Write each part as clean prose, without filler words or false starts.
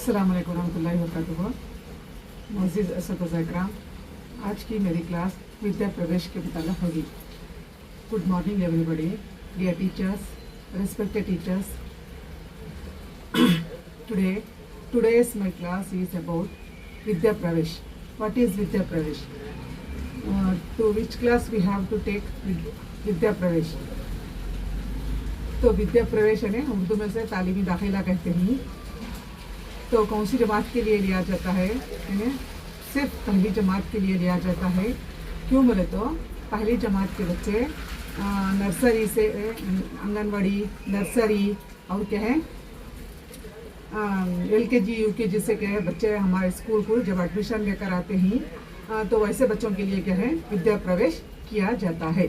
अस्सलाम वालेकुम रहमतुल्लाहि व बरकातुहू। मोअज़्ज़िज़ असतिज़ा इकराम, आज की मेरी क्लास विद्या प्रवेश के मुताल्लिक़ होगी। Good morning everybody, dear teachers, respected teachers. Today's my class is about Vidya Pravesh. What is Vidya Pravesh? To which class we have to take Vidya Pravesh? तो विद्या प्रवेश है उर्दू में से तालीमी दाखिला कहते हैं। तो कौन सी जमात के लिए लिया जाता है? सिर्फ पहली जमात के लिए लिया जाता है। क्यों बोले तो पहली जमात के बच्चे नर्सरी से आंगनवाड़ी, नर्सरी और क्या है LKG UKG से क्या है बच्चे हमारे स्कूल को जब एडमिशन लेकर आते हैं तो वैसे बच्चों के लिए क्या है विद्या प्रवेश किया जाता है,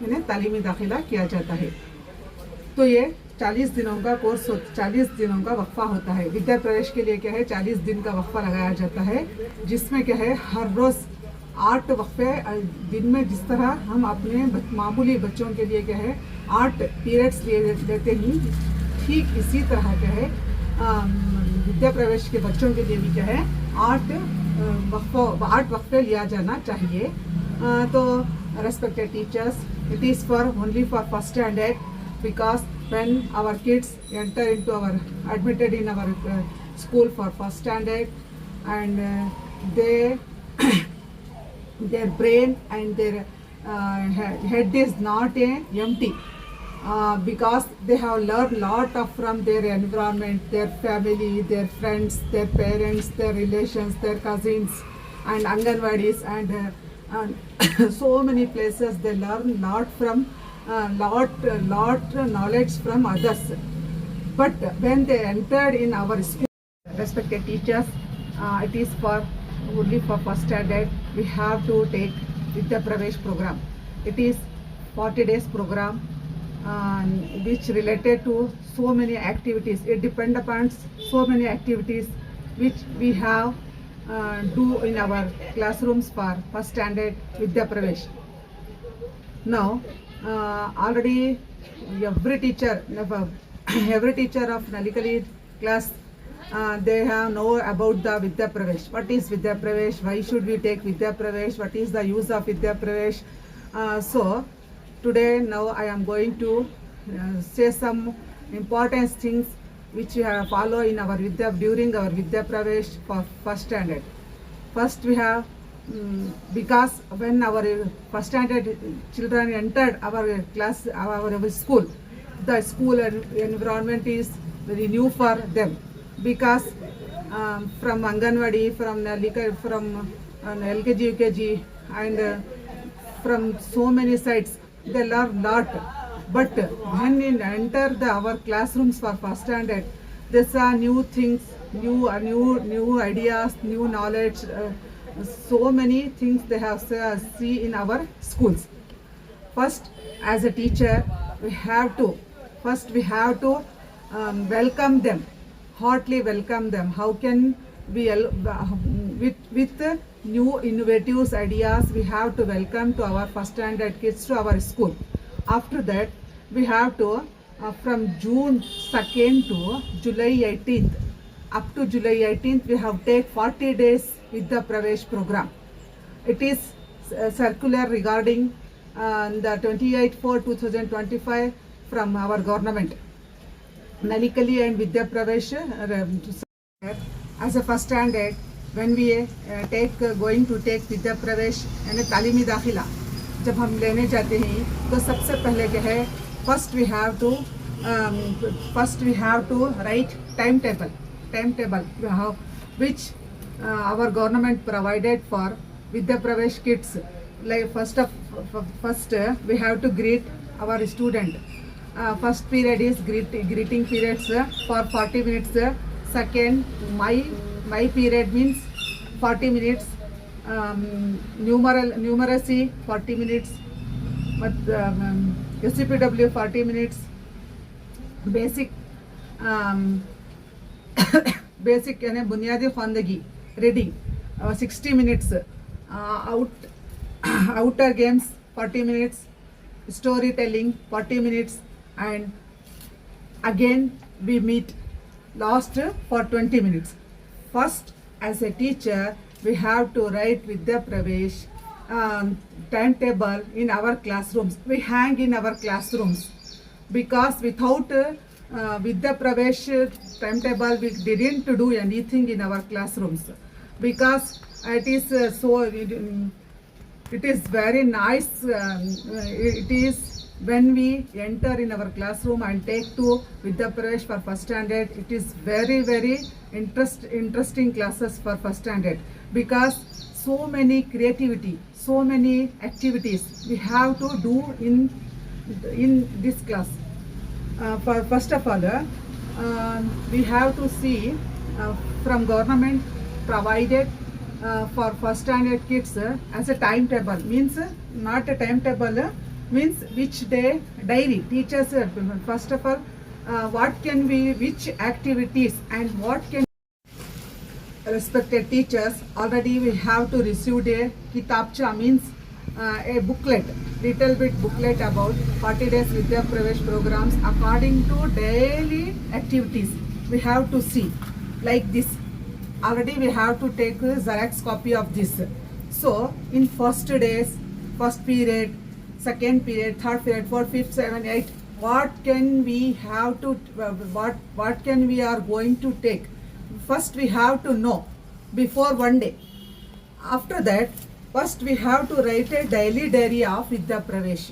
तालीमी दाखिला किया जाता है। तो ये 40 दिनों का कोर्स, 40 दिनों का वक्फा होता है। विद्या प्रवेश के लिए क्या है 40 दिन का वक्फा लगाया जाता है, जिसमें क्या है हर रोज़ 8 वक्फे दिन में, जिस तरह हम अपने मामूली बच्चों के लिए क्या है 8 पीरियड्स लेते हैं, ठीक इसी तरह क्या है विद्या प्रवेश के बच्चों के लिए भी क्या है 8 वक्फे लिया जाना चाहिए। तो respected teachers, it is for only for first standard, because when our kids enter into our admitted in our school for first standard and their brain and their head is not empty because they have learned lot of from their environment, their family, their friends, their parents, their relations, their cousins and anganwadis and so many places they learn lot from lot knowledge from others. But when they entered in our school, respected teachers, it is for only for first standard. We have to take Vidya Pravesh program. It is 40 days program which related to so many activities. It depends upon so many activities which we have do in our classrooms for first standard Vidya Pravesh. Now already every teacher of Nalikali class they have know about the Vidya Pravesh. What is Vidya Pravesh? Why should we take Vidya Pravesh? What is the use of Vidya Pravesh? So today now I am going to say some important things which we have follow in our during our Vidya Pravesh for first standard. First we have because when our first standard children entered our class, our school, the school environment is very new for them, because from Anganwadi, from LKG, UKG and from so many sites they learn lot. But when they enter our classrooms for first standard, they saw new things, new ideas, new knowledge. So many things they have see in our schools. First, as a teacher, we have to welcome them, heartily welcome them. How can we with new innovative ideas we have to welcome to our first standard kids to our school. After that, we have to from June 2nd to July 18th. Up to July 18th, we have take 40 days with the Pravesh program. It is circular regarding the 28/4/2025 from our government. Nalikali and Vidya Pravesh as a first standard, when we going to take Vidya Pravesh and तालीमी दाखिला जब हम लेने जाते हैं तो सबसे पहले क्या है first we have to write timetable which our government provided for Vidya Pravesh kids. Like first we have to greet our student. First period is greeting periods for 40 minutes. Second, my period means 40 minutes. Numeracy 40 minutes. But SCPW 40 minutes. Basic यानी बुनियादी ख्वानदगी reading 60 minutes. Outer games 40 minutes. Storytelling 40 minutes. And again we meet last for 20 minutes. first, as a teacher, we have to write Vidya Pravesh timetable in our classrooms. We hang in our classrooms because without Vidya Pravesh timetable, we didn't do anything in our classrooms because it is it is very nice. It is when we enter in our classroom and take to Vidya Pravesh for first standard. It is very interesting classes for first standard because so many creativity, so many activities we have to do in this class. First of all, we have to see from government provided for first standard kids as a timetable. Means not a timetable, means which day diary. Teachers first of all what can be, which activities and what can. Respected teachers, already we have to receive a kitabcha, means a booklet, little bit booklet about 40 days Vidya Pravesh programs according to daily activities. We have to see like this. Already we have to take a Xerox copy of this. So in first days, first period, second period, third period, fourth, fifth, seventh, eighth, what can we have to, what can we are going to take? First we have to know before one day. After that, first we have to write a daily diary of Vidya Pravesh.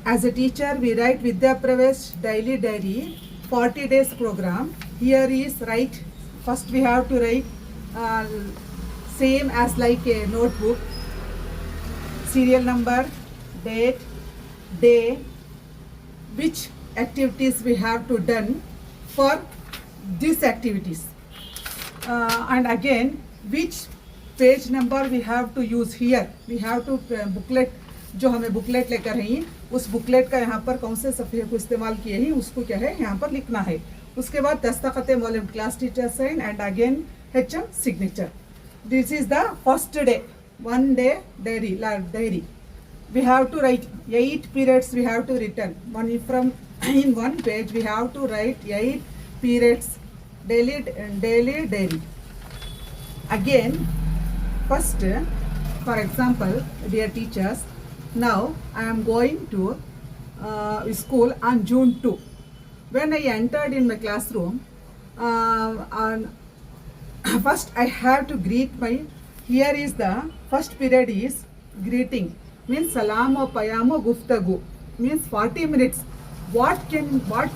As a teacher, we write Vidya Pravesh daily diary, 40 days program. Here is write, first we have to write same as like a notebook, serial number, date, day, which activities we have to done for these activities, and again which page number we have to use here. We have to booklet, जो हमें booklet लेकर आई उस booklet का यहाँ पर कौन से सफ़े को इस्तेमाल किए हैं उसको क्या है यहाँ पर लिखना है. उसके बाद दस्तखत मौलवी, class teacher sign and again HM signature. This is the first day, one day diary. We have to write 8 periods. We have to return one from in one page. We have to write 8 periods daily diary. Again, first, for example, dear teachers, now I am going to school on June 2. When I entered in my classroom, first I have to greet my. Here is the first period is greeting. Means salamo payamo guftagu, means 40 minutes. What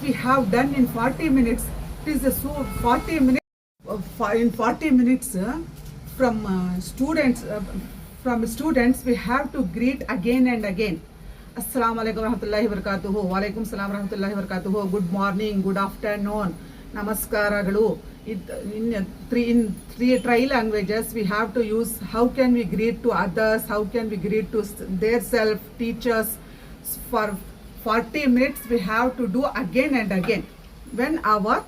we have done in 40 minutes? It is so 40 minutes. In 40 minutes from students we have to greet again and again. Assalamu alaikum warahmatullahi wabarakatuh. Wa alaikum salam warahmatullahi wabarakatuh. Good morning, good afternoon, namaskaragalu. In three try languages we have to use. How can we greet to others, how can we greet to their self, teachers. For 40 minutes we have to do again and again. When our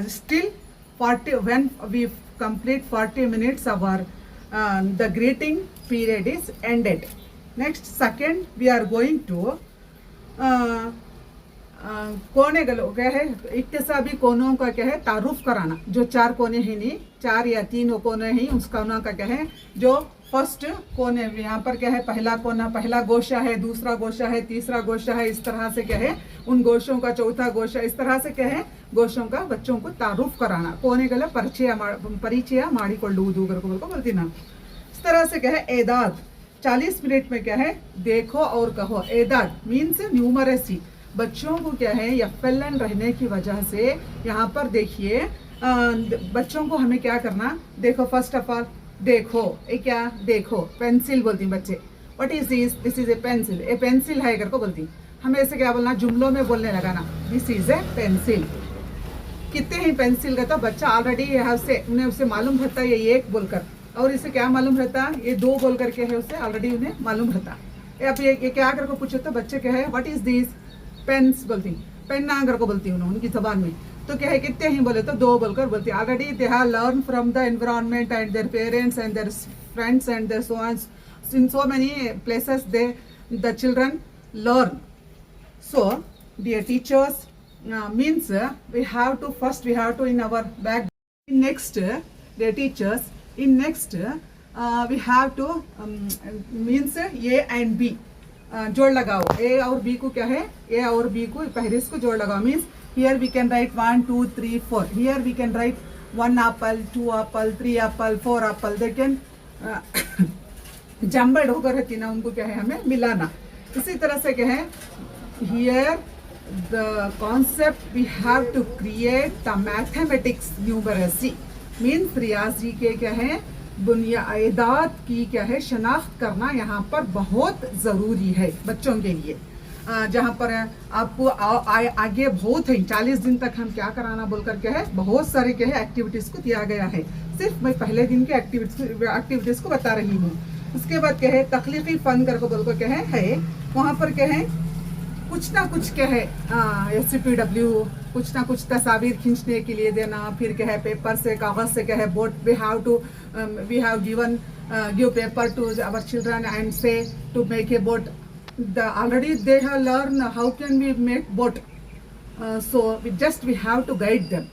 still 40, when we complete 40 minutes, our the greeting period is ended. Next, second, we are going to कोने गलो क्या है, इक्तसाबी कोनों का क्या है, तारुफ कराना. जो 4 कोने हैं नहीं, 4 या 3 कोने हैं, उस कोना का क्या है, जो फर्स्ट कोने यहाँ पर क्या है, पहला कोना, पहला गोशा है, दूसरा गोशा है, तीसरा गोशा है, इस तरह से क्या है, उन गोशों का चौथा गोशा, इस तरह से क्या है, गोशों का बच्चों को तारुफ कराना. कोने गला परिचय माड़िಕೊಳ್ಳುವುದು बोलती ना. इस तरह से क्या है, एदाद 40 मिनट में क्या है, देखो और कहो. एदाद मीन्स न्यूमरेसी. बच्चों को क्या है, FLN रहने की वजह से यहाँ पर देखिए बच्चों को हमें क्या करना. देखो, फर्स्ट ऑफ ऑल देखो, ये क्या, देखो पेंसिल बोलती बच्चे. What is this is a pencil. A pencil है करके बोलती. हमें ऐसे क्या बोलना, जुमलों में बोलने लगाना, दिस इज ए पेंसिल. कितने ही पेंसिल का, तो बच्चा ऑलरेडी यहाँ से उन्हें उसे मालूम रहता है ये एक बोलकर, और इसे क्या मालूम रहता है, ये 2 बोल करके है, उसे ऑलरेडी उन्हें मालूम रहता है. अब ये क्या करके पूछो तो बच्चे क्या है, व्हाट इज दिस, पेन्स बोलती, पेन आंगर को बोलती हूँ उनकी जबान में. तो क्या है, कितने ही बोले तो 2 बोलकर बोलती. Already they have learn from the environment and their parents and their friends and their so on. In so many places the children learn. So dear teachers, means we have to first, we have to in our bag Next, the teachers. In next, we have to means A and B. जोड़ लगाओ. A और B को क्या है? A और B को फहरिस्त को जोड़ लगाओ. Means here we can write 1, 2, 3, 4. Here we can write 1 apple, 2 apple, 3 apple, 4 apple. They can जम्बड़ होकर रहती ना, उनको क्या है हमें मिलाना. इसी तरह से क्या है, here the concept we have to create the mathematics numeracy means रियाजी के क्या है बुनियादात की क्या है शनाख्त करना यहाँ पर बहुत ज़रूरी है बच्चों के लिए. जहाँ पर आपको आगे बहुत है 40 दिन तक हम क्या कराना बोलकर क्या है बहुत सारे क्या है एक्टिविटीज़ को दिया गया है. सिर्फ मैं पहले दिन के एक्टिविटीज़ को बता रही हूँ. उसके बाद क्या है तख्लीकी फ़न करके बोलकर क्या है वहाँ पर क्या है कुछ ना कुछ क्या है SCPW कुछ ना कुछ तस्वीर खींचने के लिए देना. फिर क्या है पेपर से कागज़ से क्या है boat we have given give paper to our children and say to make a boat. Already they have learned how can we make boat. So we have to guide them.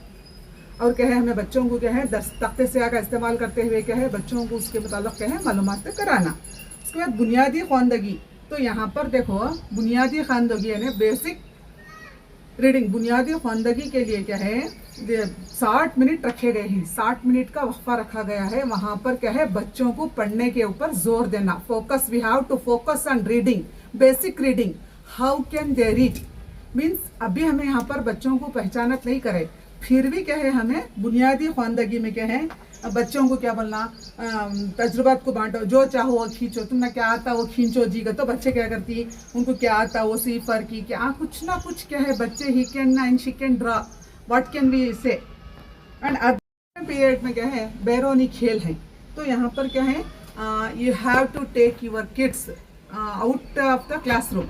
और क्या है हमें बच्चों को क्या है तख्ते से का इस्तेमाल करते हुए क्या है बच्चों को उसके मुताबिक क्या है मालूमात कराना. उसके बाद बुनियादी ख़वानदगी. तो यहाँ पर देखो बुनियादी ख़वानदगी यानी बेसिक रीडिंग बुनियादी ख़वानदगी के लिए क्या है 60 मिनट रखे गए हैं. 60 मिनट का वक्फा रखा गया है. वहाँ पर क्या है बच्चों को पढ़ने के ऊपर जोर देना. Focus we have to focus on reading basic reading. How can they read means अभी हमें यहाँ पर बच्चों को पहचानत नहीं करे फिर भी क्या है हमें बुनियादी ख़वानदगी में क्या है बच्चों को क्या बोलना तजुर्बात को बांटो. जो चाहो वो खींचो. तुमने क्या आता वो खींचो जी का. तो बच्चे क्या करती उनको क्या आता वो सिफर की क्या कुछ ना कुछ क्या है बच्चे ही can and she can draw what can we say. And other period में क्या है बैरोनी खेल है. तो यहाँ पर क्या है you have to take your kids out of the classroom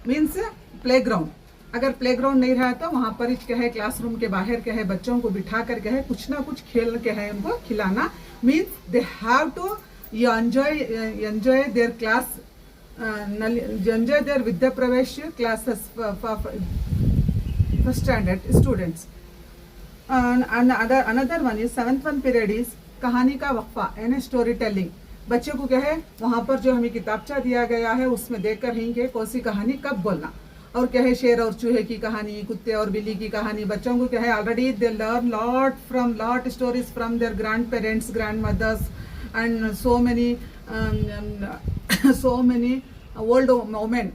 means playground. अगर प्लेग्राउंड नहीं रहा तो वहाँ पर क्या है क्लासरूम के बाहर क्या है बच्चों को बिठा कर क्या है कुछ ना कुछ खेल क्या है उनको खिलाना. Means they have to enjoy their class enjoy their Vidya Pravesh classes first standard students. Another one is 7th one period is कहानी का वक्फा यानी स्टोरी टेलिंग. बच्चों को क्या है वहाँ पर जो हमें किताबचा दिया गया है उसमें देख कर ही कि कौन सी कहानी कब बोलना. और क्या है शेर और चूहे की कहानी कुत्ते और बिल्ली की कहानी. बच्चों को क्या है already they learn lot stories from their grand parents grand mothers and so many old women.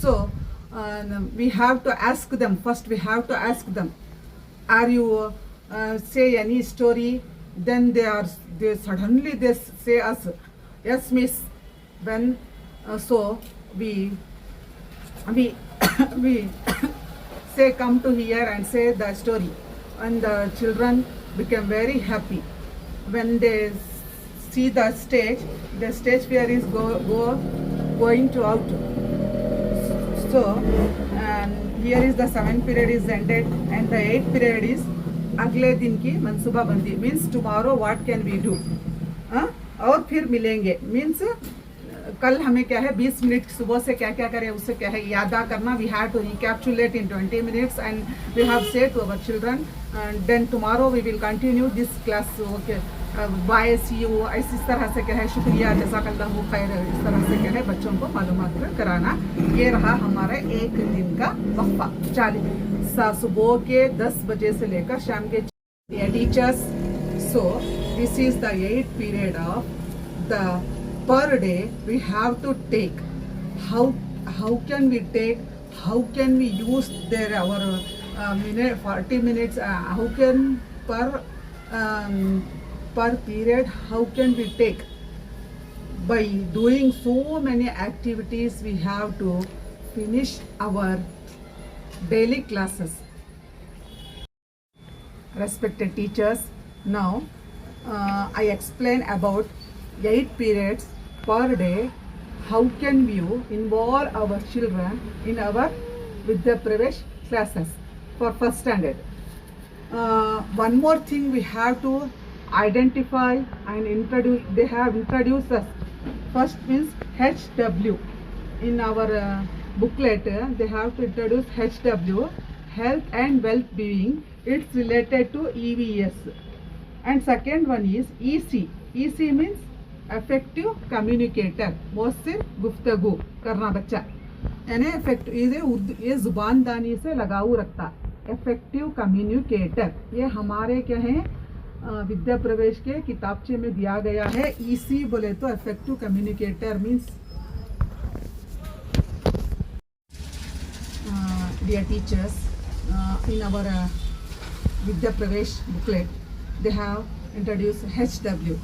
So we have to ask them first. We have to ask them, are you say any story? Then they suddenly they say us yes miss. When so we say come to here and say the story, and the children become very happy when they see the stage fear is going to out. So here is the 7th period is ended and the 8th period is अगले दिन की मनसूबा बंदी means tomorrow what can we do. और फिर मिलेंगे means कल हमें क्या है 20 मिनट सुबह से क्या क्या करें उससे क्या है यादा करना. We have to recapitulate in 20 minutes and we have said to our children then tomorrow we will continue this class. Okay bye see you. इस तरह से क्या है शुक्रिया जज़ाकल्लाहु खैर. इस तरह से क्या है बच्चों को मालूमात कराना. ये रहा हमारा एक दिन का वक्फा 40 सुबह के 10 बजे से लेकर शाम के teachers. So this is the 8th period of the per day we have to take. How can we take, how can we use their our minute 40 minutes how can per period how can we take. By doing so many activities we have to finish our daily classes. Respected teachers, now I explain about 8 periods per day. How can we involve our children in our Vidya Pravesh classes for first standard. One more thing we have to identify and introduce. They have introduced us. First means HW. In our booklet they have to introduce HW, health and well-being It's related to EVS. And second one is EC. EC means effective communicator. मोहसिर गुफ्तगू करना बच्चा, यानी effect ये जुबान दानी से लगाव रखता. इफेक्टिव कम्युनिकेटर, ये हमारे क्या है विद्या प्रवेश के किताबचे में दिया गया है. EC बोले तो effective communicator means. Dear teachers, in our Vidya Pravesh booklet, they have introduced HW,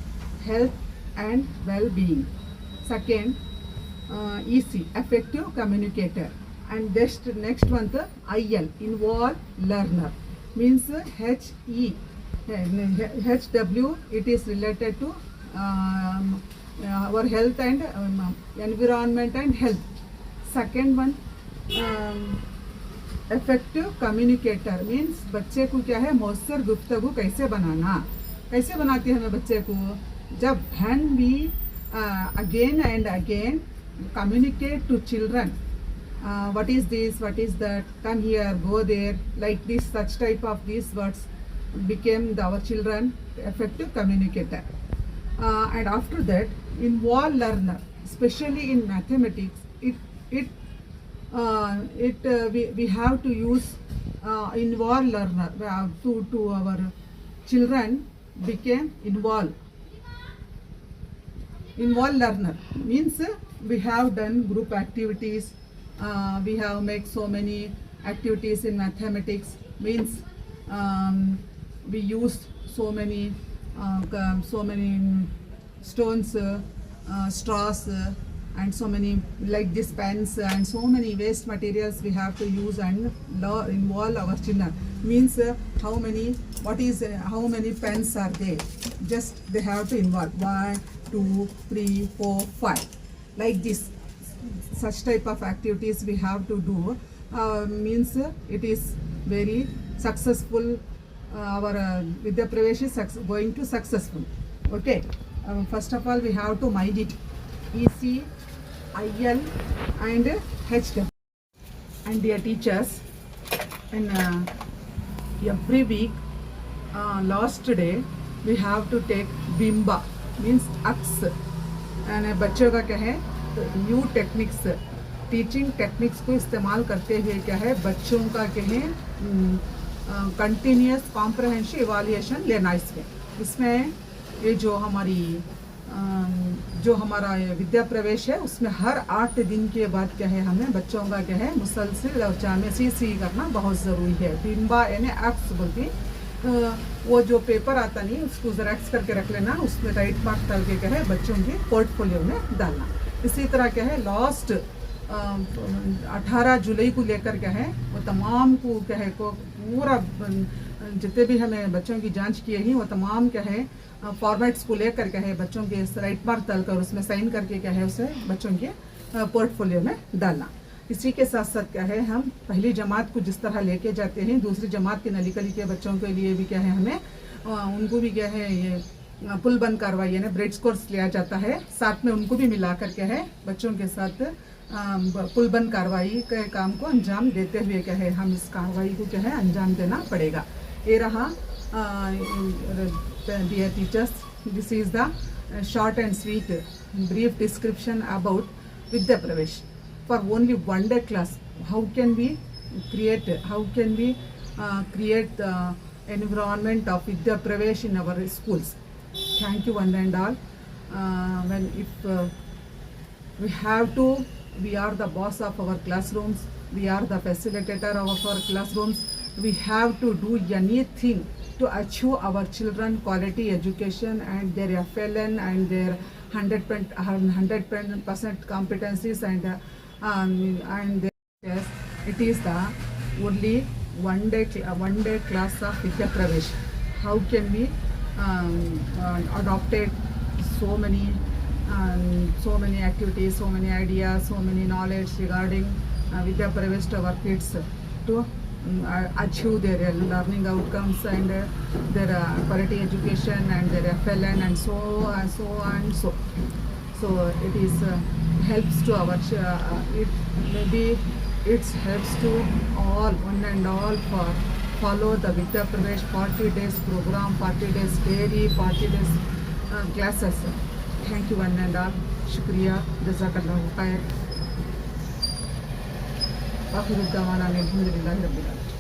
health and well-being. Second, EC, effective communicator. And next one, the IL, involved learner. Means HW, it is related to our health and environment and health. Second one, effective communicator means बच्चे को क्या है मौसर गुफ्तगू कैसे बनाना. कैसे बनाती है हमें बच्चे को, जब when we again and again communicate to children what is this, what is that, come here, go there, like this, such type of this words became our children effective communicator. And after that involve learner, especially in mathematics, we have to use involve learner to our children became involve learner. Means we have done group activities, we have make so many activities in mathematics. Means we used so many stones, straws, and so many like this pens and so many waste materials we have to use and involve our children. Means how many pens are there, just they have to involve 1 2 3 4 5 like this. Such type of activities we have to do. Means it is very successful. Our Vidya Pravesh is going to successful. Okay, first of all we have to mind it, EC, IL and HW. And dear teachers, in every week, last day we have to take Bimba, means X. And बच्चों का क्या है new techniques, teaching techniques को इस्तेमाल करते हुए क्या है बच्चों का क्या है कंटिन्यूस कॉम्प्रहेंसिव इवैल्यूएशन लेना. इसमें ये जो हमारा विद्या प्रवेश है उसमें हर 8 दिन के बाद क्या है हमें बच्चों का क्या है मुसलसल और जामे सी करना बहुत ज़रूरी है. बिम्बा यानी एक्स बोलती, वो जो पेपर आता नहीं उसको ज़ेरॉक्स करके रख लेना, उसमें राइट मार्क डाल के क्या है बच्चों के पोर्टफोलियो में डालना. इसी तरह क्या है लास्ट 18 जुलाई को लेकर क्या है वो तमाम को क्या है को पूरा जितने भी हमें बच्चों की जांच किए ही वो तमाम क्या है फॉर्मेट्स को लेकर क्या है बच्चों के राइट मार्क डालकर उसमें साइन करके क्या है उसे बच्चों के पोर्टफोलियो में डालना. इसी के साथ साथ क्या है हम पहली जमात को जिस तरह लेके जाते हैं दूसरी जमात के नली कली के बच्चों के लिए भी क्या है हमें उनको भी क्या है ये पुलबंद कार्रवाई यानी ब्रेड कोर्स लिया जाता है, साथ में उनको भी मिलाकर क्या है बच्चों के साथ पुलबंद कार्रवाई के काम को अंजाम देते हुए क्या है हम इस कार्रवाई को क्या है अंजाम देना पड़ेगा. ये रहा dear teachers, this is the short and sweet brief description about Vidya Pravesh. For only one day class, how can we create the environment of Vidya Pravesh in our schools. Thank you one and all. We are the boss of our classrooms, we are the facilitator of our classrooms. We have to do anything to achieve our children quality education and their FLN and their 100% competencies and yes, it is the only one day class of Vidya Pravesh. How can we adopted so many activities, so many ideas, so many knowledge regarding Vidya Pravesh to our kids to achieve their learning outcomes and their quality education and their FLN and so on. So it is helps to our it helps to all one and all for follow the Vidya Pravesh 40 days program, 40 days daily, 40 days classes. Thank you one and all. Shukriya. Jazakallahu khair. Akhiru da'wana alhamdulillahi rabbil alamin.